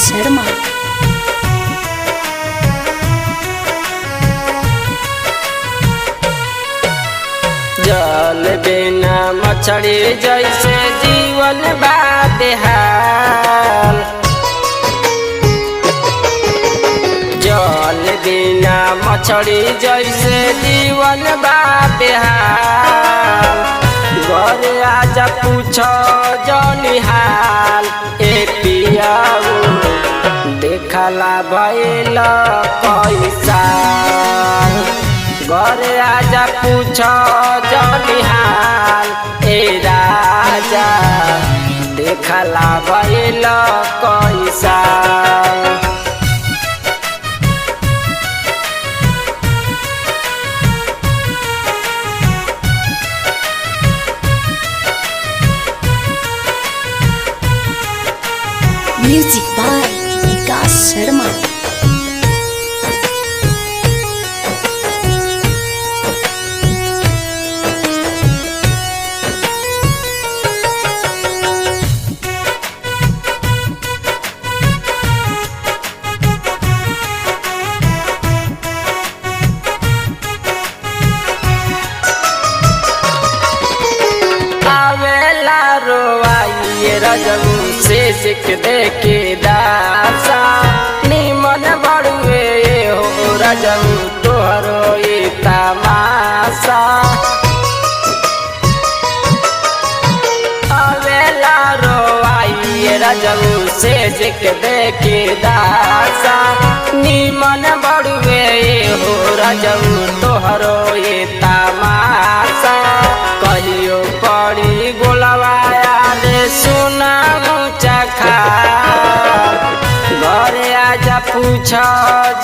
शर्मा। जल बिना मछली जैसे जीवन बा बेहाल। जल बिना मछली जैसे जीवन बा बेहाल। घर आजा पूछो जौनी हाल ए पियाऊ देखला भइल कैसा। घर आजा पूछो जौनी हाल ए राजा देखला भइल कैसा। म्यूजिक बाय विकास शर्मा। आवेला रोवाइए रजबू से सिख दे के दासा। निमन बड़ुए हो रजबू तोहरो ये तमाशा। आवेला रोवाइए रजबू से सिख दे के दासा। निमन बड़ुए हो रजबू तोहरो ये तमाशा। कहियो पड़ी गोलवाया रे सुना ऊँचा खा। घरे आजा पूछो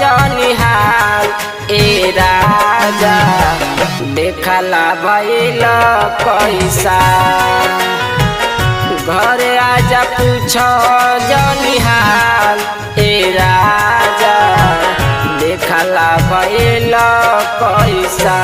जौनी हाल ए राजा देखला भइल कैसा। घरे आजा पूछो जौनी हाल ए राजा देखला भइल कैसा।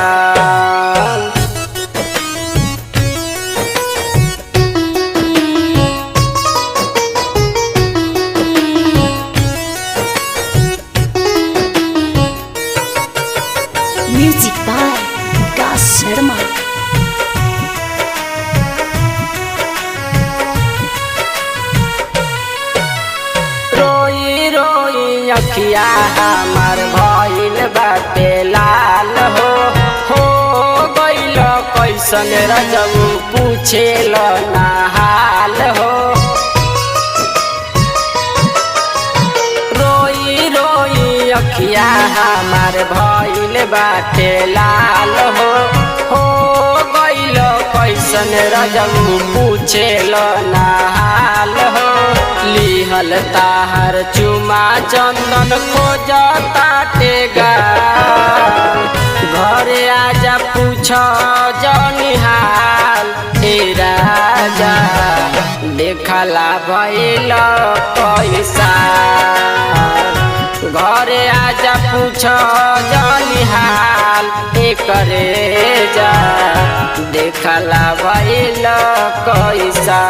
म्यूजिक बाय विकास शर्मा। रोई रोई अखिया हमार भइल बाटे लाल हो गइल कैसन रजबू पूछेल ना हाल हो। रोई रोई अखिया हमार भइल बाटे लाल हो गइल कैसन रजबू पूछेल ना हाल हो। लिहल ताहर चुमा चंदन खोजता टेगा। घरे आजा पूछो जौनी हाल ए राजा देखला भइल कैसा। घरे आजा पूछो जौनी हाल करे जा देखला भइल कैसा।